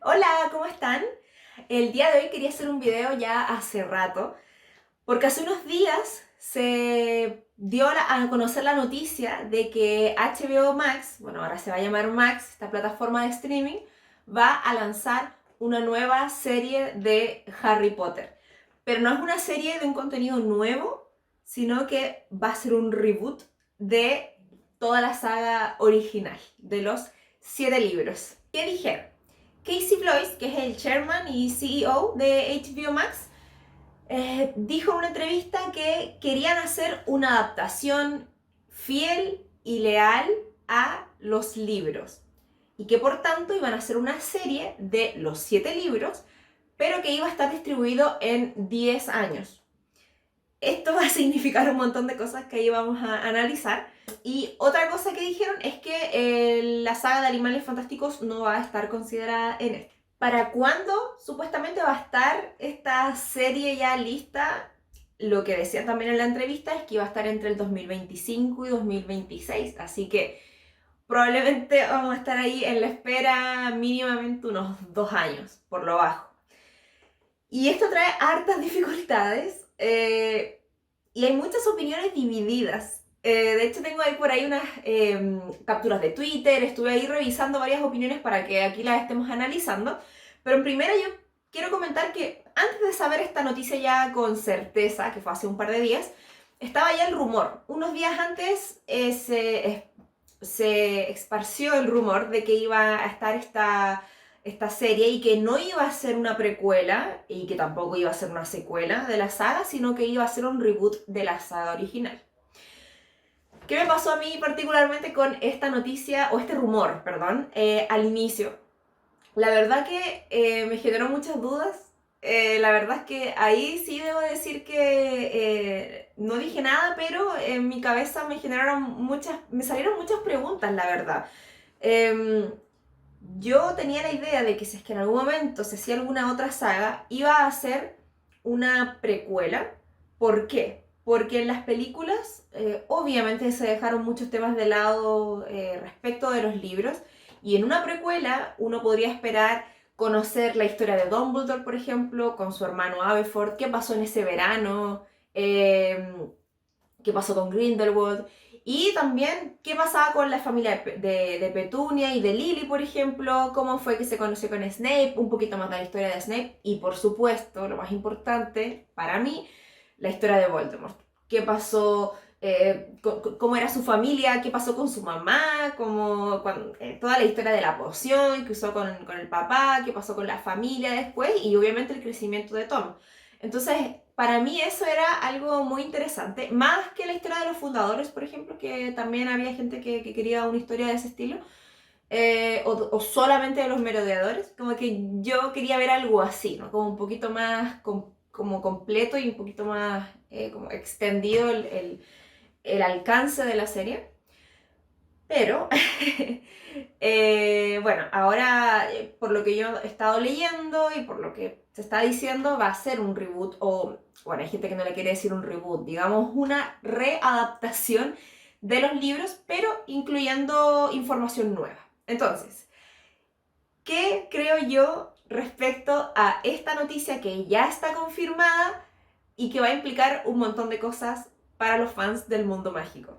Hola, ¿cómo están? El día de hoy quería hacer un video ya hace rato, porque hace unos días se dio a conocer la noticia de que HBO Max, bueno, ahora se va a llamar Max, esta plataforma de streaming, va a lanzar una nueva serie de Harry Potter. Pero no es una serie de un contenido nuevo, sino que va a ser un reboot de toda la saga original, de los 7 libros. ¿Qué dijeron? Casey Bloys, que es el chairman y CEO de HBO Max, dijo en una entrevista que querían hacer una adaptación fiel y leal a los libros y que por tanto iban a hacer una serie de los 7 libros, pero que iba a estar distribuido en 10 años. Esto va a significar un montón de cosas que ahí vamos a analizar. Y otra cosa que dijeron es que la saga de Animales Fantásticos no va a estar considerada en esto. ¿Para cuándo supuestamente va a estar esta serie ya lista? Lo que decían también en la entrevista es que iba a estar entre el 2025 y 2026, así que probablemente vamos a estar ahí en la espera mínimamente unos 2 años, por lo bajo. Y esto trae hartas dificultades y hay muchas opiniones divididas. De hecho, tengo ahí por ahí unas capturas de Twitter, estuve ahí revisando varias opiniones para que aquí las estemos analizando. Pero en primera yo quiero comentar que antes de saber esta noticia ya con certeza, que fue hace un par de días, estaba ya el rumor. Unos días antes se esparció el rumor de que iba a estar esta serie y que no iba a ser una precuela y que tampoco iba a ser una secuela de la saga, sino que iba a ser un reboot de la saga original. ¿Qué me pasó a mí particularmente con esta noticia, o este rumor, perdón, al inicio? La verdad que me generó muchas dudas. La verdad es que ahí sí debo decir que no dije nada, pero en mi cabeza me salieron muchas preguntas, la verdad. Eh, yo tenía la idea de que si es que en algún momento se hacía alguna otra saga, iba a ser una precuela. ¿Por qué? Porque en las películas obviamente se dejaron muchos temas de lado respecto de los libros y en una precuela uno podría esperar conocer la historia de Dumbledore, por ejemplo, con su hermano Aberforth, qué pasó en ese verano, eh, qué pasó con Grindelwald y también qué pasaba con la familia de Petunia y de Lily, por ejemplo, cómo fue que se conoció con Snape, un poquito más de la historia de Snape y por supuesto, lo más importante para mí, la historia de Voldemort. ¿Qué pasó? Cómo era su familia, qué pasó con su mamá, toda la historia de la poción que usó con el papá, qué pasó con la familia después y obviamente el crecimiento de Tom. Entonces, para mí eso era algo muy interesante, más que la historia de los fundadores, por ejemplo, que también había gente que quería una historia de ese estilo, o solamente de los merodeadores, como que yo quería ver algo así, ¿no? Como un poquito más como completo y un poquito más como extendido el alcance de la serie. Pero, bueno, ahora por lo que yo he estado leyendo y por lo que se está diciendo, va a ser un reboot o, bueno, hay gente que no le quiere decir un reboot, digamos una readaptación de los libros, pero incluyendo información nueva. Entonces, ¿qué creo yo respecto a esta noticia que ya está confirmada y que va a implicar un montón de cosas para los fans del mundo mágico?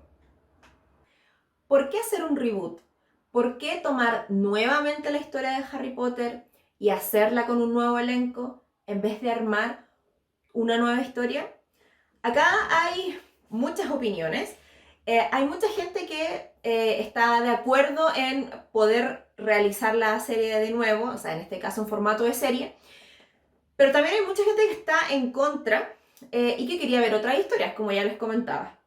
¿Por qué hacer un reboot? ¿Por qué tomar nuevamente la historia de Harry Potter y hacerla con un nuevo elenco en vez de armar una nueva historia? Acá hay muchas opiniones. Hay mucha gente que está de acuerdo en poder realizar la serie de nuevo, o sea, en este caso en formato de serie, pero también hay mucha gente que está en contra y que quería ver otras historias, como ya les comentaba.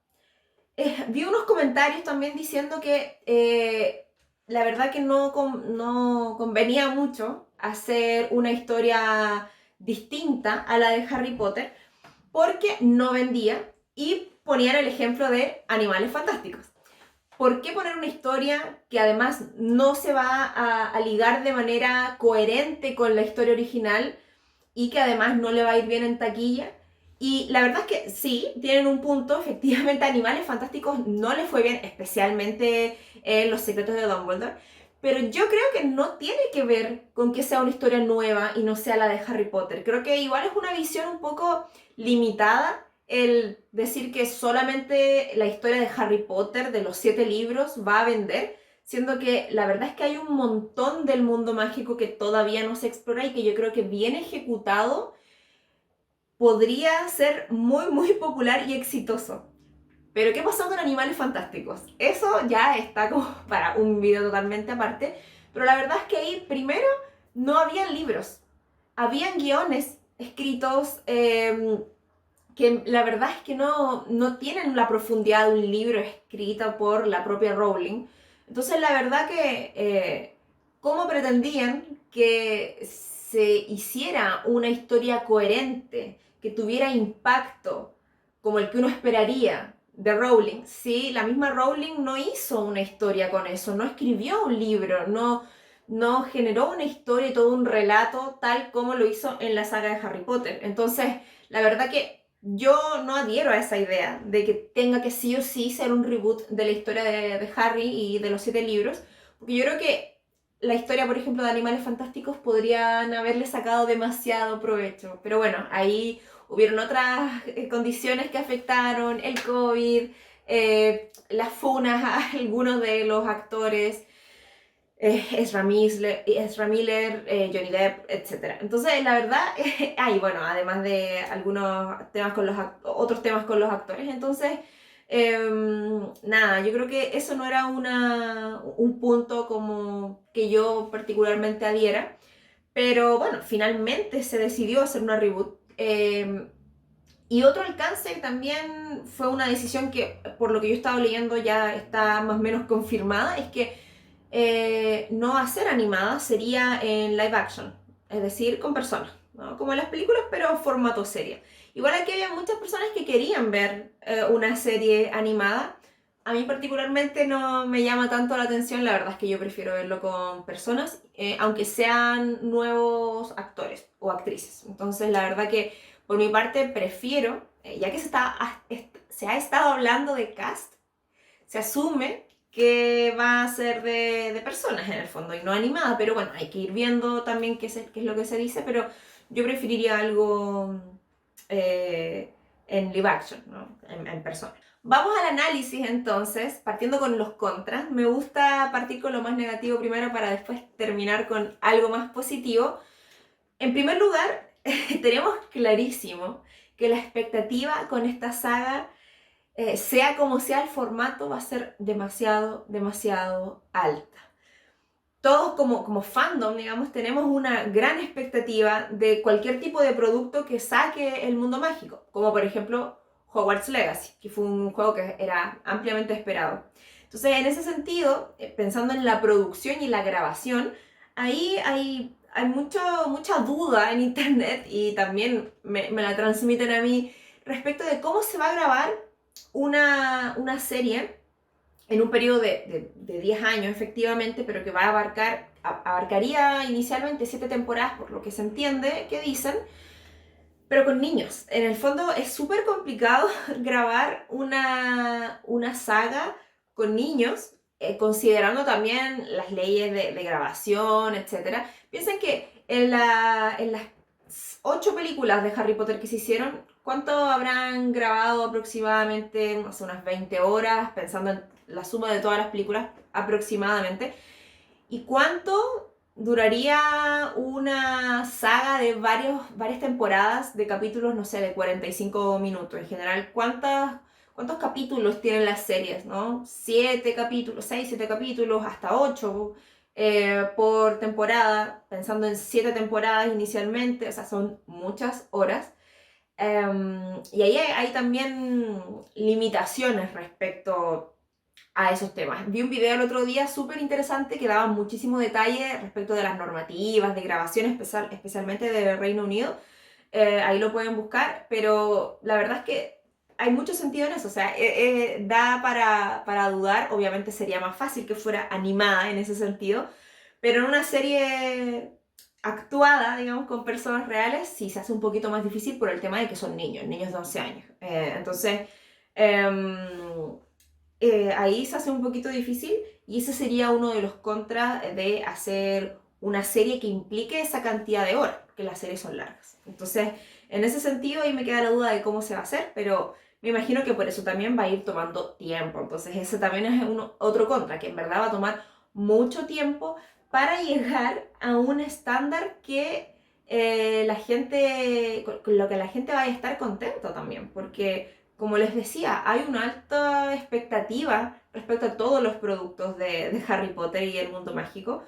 Vi unos comentarios también diciendo que la verdad que no convenía mucho hacer una historia distinta a la de Harry Potter porque no vendía y ponían el ejemplo de Animales Fantásticos. ¿Por qué poner una historia que además no se va a ligar de manera coherente con la historia original y que además no le va a ir bien en taquilla? Y la verdad es que sí, tienen un punto, efectivamente Animales Fantásticos no le fue bien, especialmente en Los Secretos de Dumbledore, pero yo creo que no tiene que ver con que sea una historia nueva y no sea la de Harry Potter. Creo que igual es una visión un poco limitada el decir que solamente la historia de Harry Potter, de los 7 libros, va a vender, siendo que la verdad es que hay un montón del mundo mágico que todavía no se explora y que yo creo que bien ejecutado podría ser muy, muy popular y exitoso. Pero ¿qué pasó con Animales Fantásticos? Eso ya está como para un video totalmente aparte. Pero la verdad es que ahí primero no habían libros. Habían guiones escritos que la verdad es que no tienen la profundidad de un libro escrito por la propia Rowling. Entonces la verdad que ¿cómo pretendían que se hiciera una historia coherente, que tuviera impacto como el que uno esperaría de Rowling? Sí, la misma Rowling no hizo una historia con eso, no escribió un libro, no generó una historia y todo un relato tal como lo hizo en la saga de Harry Potter. Entonces, la verdad que yo no adhiero a esa idea de que tenga que sí o sí ser un reboot de la historia de Harry y de los 7 libros, porque yo creo que la historia, por ejemplo, de Animales Fantásticos podrían haberle sacado demasiado provecho. Pero bueno, ahí hubieron otras condiciones que afectaron, el COVID, las funas a algunos de los actores, Ezra Miller, Johnny Depp, etc. Entonces, la verdad, hay, bueno, además de algunos temas con otros temas con los actores, entonces, nada, yo creo que eso no era un punto como que yo particularmente adhiera, pero bueno, finalmente se decidió hacer una reboot. Y otro alcance que también fue una decisión que, por lo que yo he estado leyendo, ya está más o menos confirmada, es que no va a ser animada, sería en live action, es decir, con personas, ¿no? Como en las películas, pero formato serie. Igual aquí había muchas personas que querían ver una serie animada. A mí particularmente no me llama tanto la atención, la verdad es que yo prefiero verlo con personas, aunque sean nuevos actores o actrices. Entonces, la verdad que por mi parte prefiero, ya que se ha estado hablando de cast, se asume que va a ser de personas en el fondo y no animada, pero bueno, hay que ir viendo también qué es lo que se dice, pero yo preferiría algo en live action, ¿no? En persona. Vamos al análisis entonces, partiendo con los contras. Me gusta partir con lo más negativo primero para después terminar con algo más positivo. En primer lugar, tenemos clarísimo que la expectativa con esta saga, sea como sea el formato, va a ser demasiado, demasiado alta. Todos como fandom, digamos, tenemos una gran expectativa de cualquier tipo de producto que saque el mundo mágico, como por ejemplo Hogwarts Legacy, que fue un juego que era ampliamente esperado. Entonces, en ese sentido, pensando en la producción y la grabación, ahí hay mucha duda en internet y también me la transmiten a mí respecto de cómo se va a grabar una serie en un periodo de 10 años efectivamente, pero que va a abarcaría inicialmente 7 temporadas, por lo que se entiende que dicen, pero con niños. En el fondo es súper complicado grabar una saga con niños, considerando también las leyes de grabación, etc. Piensen que en las 8 películas de Harry Potter que se hicieron, ¿cuánto habrán grabado aproximadamente? No sé, unas 20 horas, pensando en la suma de todas las películas aproximadamente. ¿Y cuánto duraría una saga de varias temporadas de capítulos, no sé, de 45 minutos? En general, ¿cuántos capítulos tienen las series, no? 7 capítulos, 6, 7 capítulos, hasta 8 por temporada, pensando en 7 temporadas inicialmente, o sea, son muchas horas. Y ahí hay también limitaciones respecto a esos temas. Vi un video el otro día súper interesante que daba muchísimo detalle respecto de las normativas de grabación, especialmente del Reino Unido. Ahí lo pueden buscar, pero la verdad es que hay mucho sentido en eso. O sea, da para dudar. Obviamente sería más fácil que fuera animada en ese sentido, pero en una serie actuada, digamos, con personas reales, sí se hace un poquito más difícil por el tema de que son niños de 11 años. Entonces, ahí se hace un poquito difícil y ese sería uno de los contras de hacer una serie que implique esa cantidad de horas, porque las series son largas. Entonces, en ese sentido, ahí me queda la duda de cómo se va a hacer, pero me imagino que por eso también va a ir tomando tiempo. Entonces, ese también es otro contra, que en verdad va a tomar mucho tiempo para llegar a un estándar que la gente, con lo que la gente vaya a estar contento también, porque como les decía, hay una alta expectativa respecto a todos los productos de Harry Potter y el mundo mágico.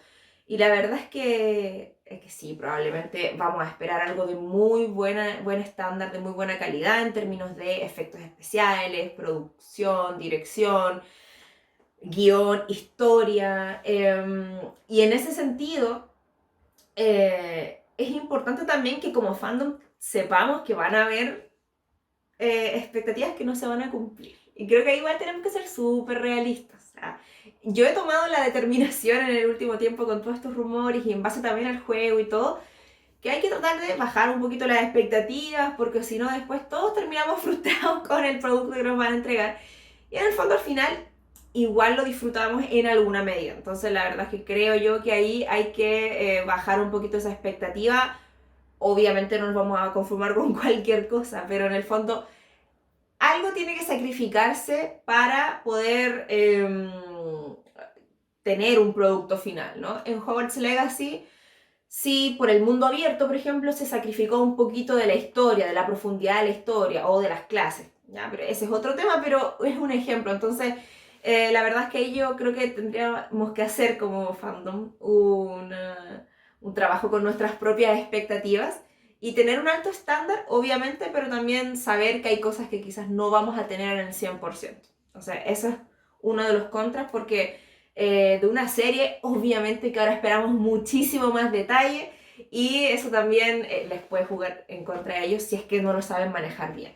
Y la verdad es que sí, probablemente vamos a esperar algo de muy buen estándar, de muy buena calidad en términos de efectos especiales, producción, dirección, guión, historia. Y en ese sentido, es importante también que como fandom sepamos que van a haber expectativas que no se van a cumplir. Y creo que ahí igual tenemos que ser súper realistas. O sea, yo he tomado la determinación en el último tiempo con todos estos rumores y en base también al juego y todo, que hay que tratar de bajar un poquito las expectativas, porque si no después todos terminamos frustrados con el producto que nos van a entregar. Y en el fondo al final igual lo disfrutamos en alguna medida. Entonces la verdad es que creo yo que ahí hay que bajar un poquito esa expectativa. Obviamente no nos vamos a conformar con cualquier cosa, pero en el fondo algo tiene que sacrificarse para poder tener un producto final, ¿no? En Hogwarts Legacy, sí, por el mundo abierto, por ejemplo, se sacrificó un poquito de la historia, de la profundidad de la historia o de las clases, ¿ya? Pero ese es otro tema, pero es un ejemplo. Entonces, la verdad es que ahí yo creo que tendríamos que hacer como fandom un trabajo con nuestras propias expectativas y tener un alto estándar, obviamente, pero también saber que hay cosas que quizás no vamos a tener en el 100%. O sea, eso es uno de los contras porque de una serie, obviamente que ahora esperamos muchísimo más detalle y eso también les puede jugar en contra de ellos si es que no lo saben manejar bien.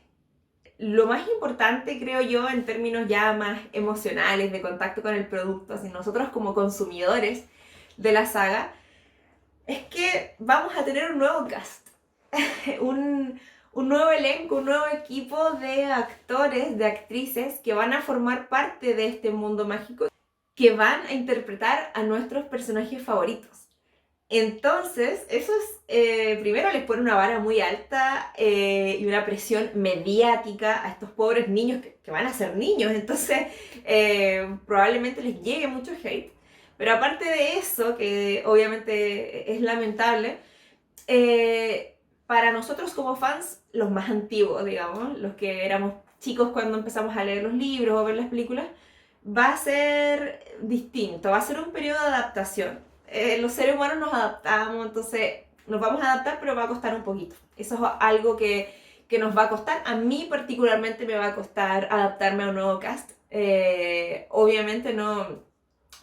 Lo más importante, creo yo, en términos ya más emocionales, de contacto con el producto, así nosotros como consumidores de la saga, es que vamos a tener un nuevo cast, un nuevo elenco, un nuevo equipo de actores, de actrices que van a formar parte de este mundo mágico, que van a interpretar a nuestros personajes favoritos. Entonces, eso es, primero les pone una vara muy alta y una presión mediática a estos pobres niños que van a ser niños, entonces probablemente les llegue mucho hate. Pero aparte de eso, que obviamente es lamentable, para nosotros como fans, los más antiguos, digamos, los que éramos chicos cuando empezamos a leer los libros o ver las películas, va a ser distinto, va a ser un periodo de adaptación. Los seres humanos nos adaptamos, entonces nos vamos a adaptar, pero va a costar un poquito. Eso es algo que nos va a costar. A mí particularmente me va a costar adaptarme a un nuevo cast. Obviamente no,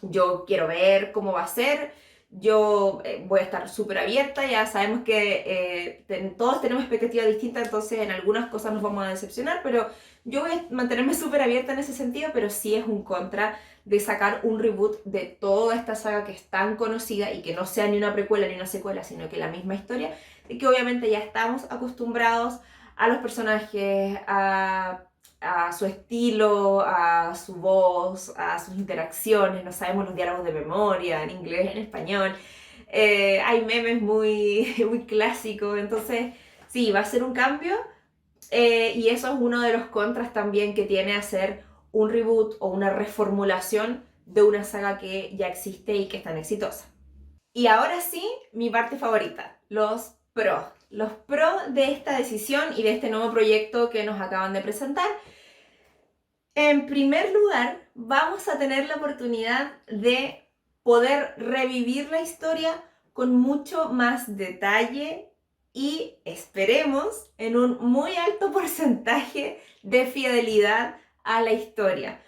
yo quiero ver cómo va a ser. Yo voy a estar súper abierta, ya sabemos que todos tenemos expectativas distintas, entonces en algunas cosas nos vamos a decepcionar, pero yo voy a mantenerme súper abierta en ese sentido, pero sí es un contra de sacar un reboot de toda esta saga que es tan conocida y que no sea ni una precuela ni una secuela, sino que la misma historia, y que obviamente ya estamos acostumbrados a los personajes, a su estilo, a su voz, a sus interacciones, no sabemos los diálogos de memoria, en inglés, en español. Hay memes muy, muy clásicos, entonces sí, va a ser un cambio y eso es uno de los contras también que tiene hacer un reboot o una reformulación de una saga que ya existe y que es tan exitosa. Y ahora sí, mi parte favorita, los pros. Los pros de esta decisión y de este nuevo proyecto que nos acaban de presentar. En primer lugar, vamos a tener la oportunidad de poder revivir la historia con mucho más detalle y esperemos en un muy alto porcentaje de fidelidad a la historia.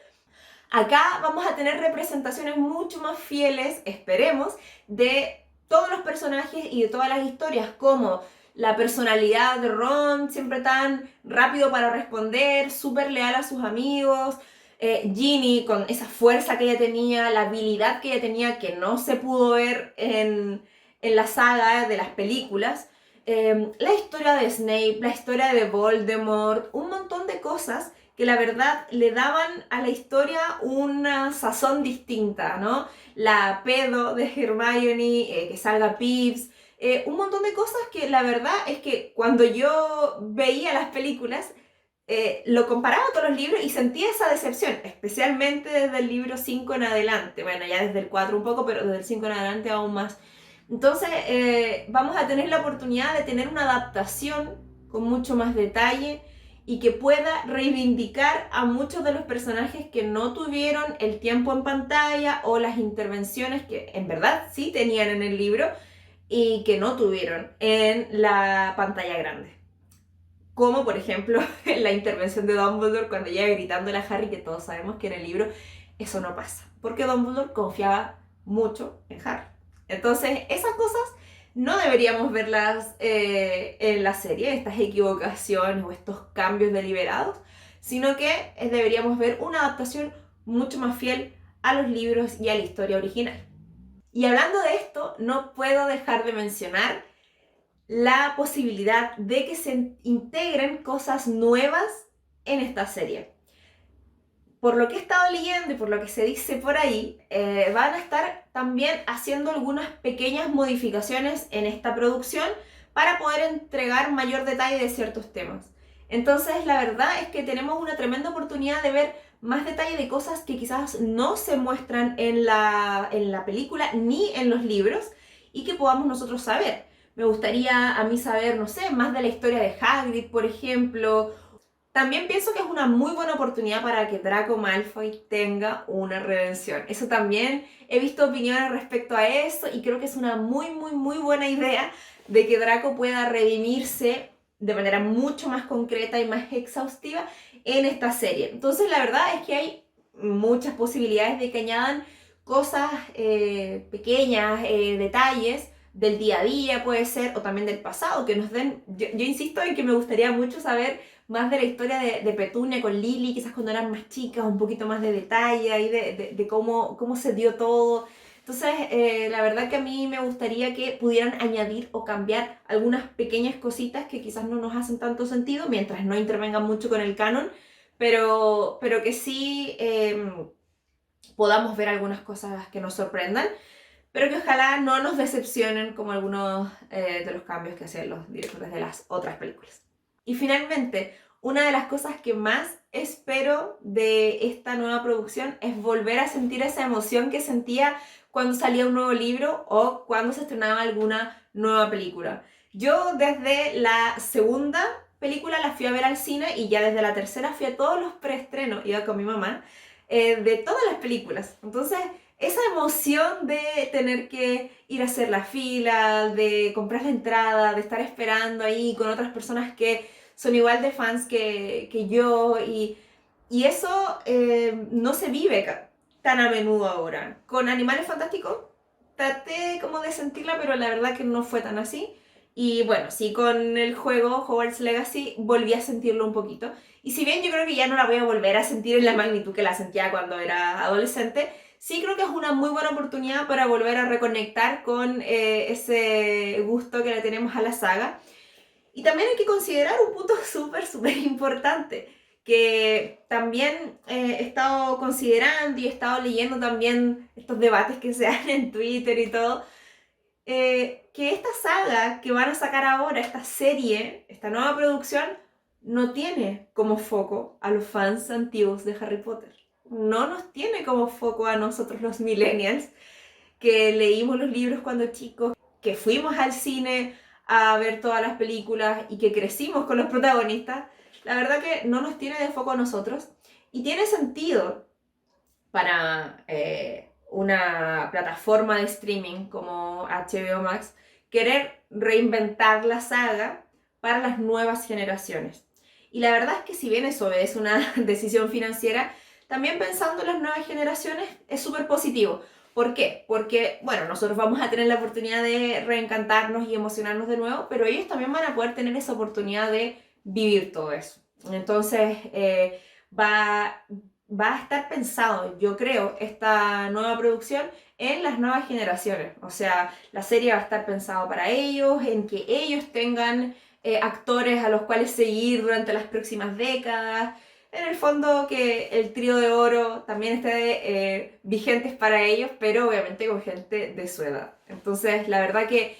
Acá vamos a tener representaciones mucho más fieles, esperemos, de todos los personajes y de todas las historias, como la personalidad de Ron, siempre tan rápido para responder, súper leal a sus amigos, Ginny con esa fuerza que ella tenía, la habilidad que ella tenía que no se pudo ver en la saga de las películas, la historia de Snape, la historia de Voldemort, un montón de cosas que la verdad le daban a la historia una sazón distinta, ¿no? La pedo de Hermione, que salga Pips, un montón de cosas que la verdad es que cuando yo veía las películas, lo comparaba con los libros y sentía esa decepción, especialmente desde el libro 5 en adelante. Bueno, ya desde el 4 un poco, pero desde el 5 en adelante aún más. Entonces, vamos a tener la oportunidad de tener una adaptación con mucho más detalle y que pueda reivindicar a muchos de los personajes que no tuvieron el tiempo en pantalla o las intervenciones que en verdad sí tenían en el libro y que no tuvieron en la pantalla grande. Como por ejemplo la intervención de Dumbledore cuando llega gritándole a Harry, que todos sabemos que en el libro eso no pasa, porque Dumbledore confiaba mucho en Harry. Entonces esas cosas no deberíamos verlas en la serie, estas equivocaciones o estos cambios deliberados, sino que deberíamos ver una adaptación mucho más fiel a los libros y a la historia original. Y hablando de esto, no puedo dejar de mencionar la posibilidad de que se integren cosas nuevas en esta serie. Por lo que he estado leyendo y por lo que se dice por ahí, van a estar también haciendo algunas pequeñas modificaciones en esta producción para poder entregar mayor detalle de ciertos temas. Entonces, la verdad es que tenemos una tremenda oportunidad de ver más detalle de cosas que quizás no se muestran en la película ni en los libros y que podamos nosotros saber. Me gustaría a mí saber, no sé, más de la historia de Hagrid, por ejemplo. También pienso que es una muy buena oportunidad para que Draco Malfoy tenga una redención. Eso también he visto opiniones respecto a eso y creo que es una muy buena idea de que Draco pueda redimirse de manera mucho más concreta y más exhaustiva en esta serie. Entonces la verdad es que hay muchas posibilidades de que añadan cosas pequeñas, detalles del día a día puede ser, o también del pasado, que nos den, yo insisto en que me gustaría mucho saber más de la historia de Petunia con Lily, quizás cuando eran más chicas, un poquito más de detalle ahí de cómo se dio todo. Entonces, la verdad que a mí me gustaría que pudieran añadir o cambiar algunas pequeñas cositas que quizás no nos hacen tanto sentido, mientras no intervengan mucho con el canon, pero que sí podamos ver algunas cosas que nos sorprendan, pero que ojalá no nos decepcionen como algunos de los cambios que hacen los directores de las otras películas. Y finalmente, una de las cosas que más espero de esta nueva producción es volver a sentir esa emoción que sentía cuando salía un nuevo libro o cuando se estrenaba alguna nueva película. Yo desde la segunda película la fui a ver al cine y ya desde la tercera fui a todos los preestrenos, iba con mi mamá, de todas las películas. Entonces, esa emoción de tener que ir a hacer la fila, de comprar la entrada, de estar esperando ahí con otras personas que son igual de fans que yo y eso no se vive tan a menudo ahora. Con Animales Fantásticos traté como de sentirla, pero la verdad que no fue tan así. Y bueno, sí, con el juego Hogwarts Legacy volví a sentirlo un poquito. Y si bien yo creo que ya no la voy a volver a sentir en la magnitud que la sentía cuando era adolescente, sí creo que es una muy buena oportunidad para volver a reconectar con ese gusto que le tenemos a la saga. Y también hay que considerar un punto súper importante, que también he estado considerando y he estado leyendo también estos debates que se dan en Twitter y todo, que esta saga que van a sacar ahora, esta serie, esta nueva producción, no tiene como foco a los fans antiguos de Harry Potter. No nos tiene como foco a nosotros los millennials, que leímos los libros cuando chicos, que fuimos al cine a ver todas las películas y que crecimos con los protagonistas. La verdad que no nos tiene de foco a nosotros y tiene sentido para una plataforma de streaming como HBO Max querer reinventar la saga para las nuevas generaciones. Y la verdad es que si bien eso es una decisión financiera, también pensando en las nuevas generaciones es súper positivo. ¿Por qué? Porque, bueno, nosotros vamos a tener la oportunidad de reencantarnos y emocionarnos de nuevo, pero ellos también van a poder tener esa oportunidad de vivir todo eso. Entonces, va a estar pensado, yo creo, esta nueva producción en las nuevas generaciones. O sea, la serie va a estar pensado para ellos, en que ellos tengan actores a los cuales seguir durante las próximas décadas. en el fondo que el trío de oro también esté vigentes para ellos, pero obviamente con gente de su edad. Entonces, la verdad que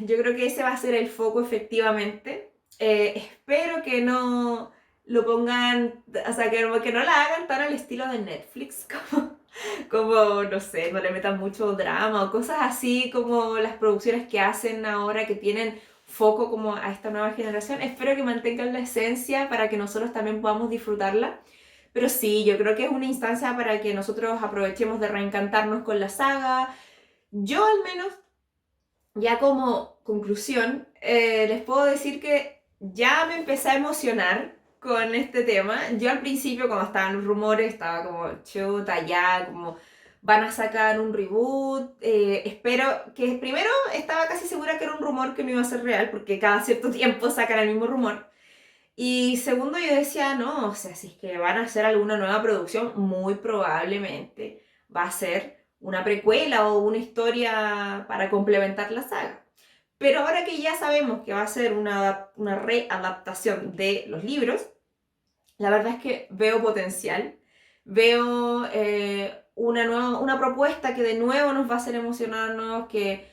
yo creo que ese va a ser el foco efectivamente. Espero que no lo pongan, o sea, que no la hagan tan al estilo de Netflix, como, no sé, no le metan mucho drama o cosas así como las producciones que hacen ahora que tienen foco como a esta nueva generación. Espero que mantengan la esencia para que nosotros también podamos disfrutarla. Pero sí, yo creo que es una instancia para que nosotros aprovechemos de reencantarnos con la saga. Yo al menos, ya como conclusión, les puedo decir que ya me empecé a emocionar con este tema. Yo al principio, cuando estaban los rumores, estaba como chuta, ya, como van a sacar un reboot. Espero que primero estaba casi segura que era un rumor que no iba a ser real, porque cada cierto tiempo sacan el mismo rumor. Y segundo, yo decía, no, o sea, si es que van a hacer alguna nueva producción, muy probablemente va a ser una precuela o una historia para complementar la saga. Pero ahora que ya sabemos que va a ser una readaptación de los libros, la verdad es que veo potencial, veo una propuesta que de nuevo nos va a hacer emocionarnos, que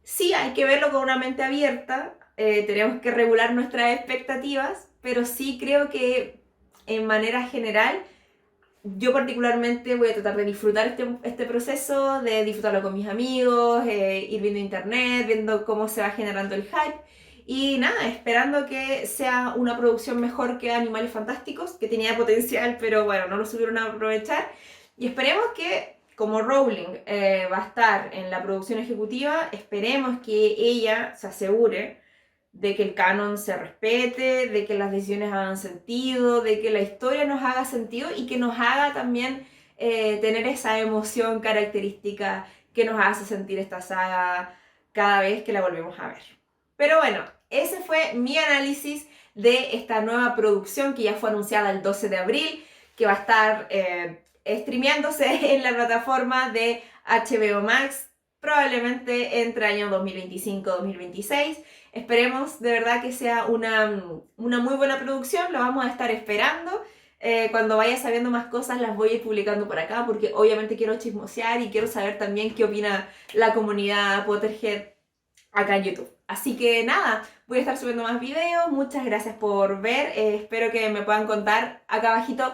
sí, hay que verlo con una mente abierta, tenemos que regular nuestras expectativas, pero sí creo que en manera general, yo particularmente voy a tratar de disfrutar este proceso, de disfrutarlo con mis amigos, ir viendo internet, viendo cómo se va generando el hype. Y nada, esperando que sea una producción mejor que Animales Fantásticos, que tenía potencial, pero bueno, no lo supieron aprovechar. Y esperemos que, como Rowling va a estar en la producción ejecutiva, esperemos que ella se asegure de que el canon se respete, de que las decisiones hagan sentido, de que la historia nos haga sentido y que nos haga también tener esa emoción característica que nos hace sentir esta saga cada vez que la volvemos a ver. Pero bueno, ese fue mi análisis de esta nueva producción que ya fue anunciada el 12 de abril, que va a estar streameándose en la plataforma de HBO Max, probablemente entre año 2025-2026. Esperemos de verdad que sea una muy buena producción, lo vamos a estar esperando. Cuando vaya sabiendo más cosas las voy a ir publicando por acá porque obviamente quiero chismosear y quiero saber también qué opina la comunidad Potterhead acá en YouTube. Así que nada, voy a estar subiendo más videos, muchas gracias por ver, espero que me puedan contar acá abajito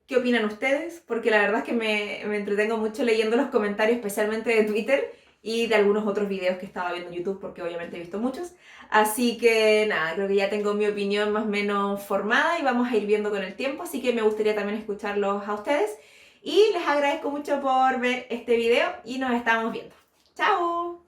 qué opinan ustedes, porque la verdad es que me entretengo mucho leyendo los comentarios, especialmente de Twitter y de algunos otros videos que estaba viendo en YouTube, porque obviamente he visto muchos. Así que nada, creo que ya tengo mi opinión más o menos formada y vamos a ir viendo con el tiempo, así que me gustaría también escucharlos a ustedes. Y les agradezco mucho por ver este video y nos estamos viendo. ¡Chao!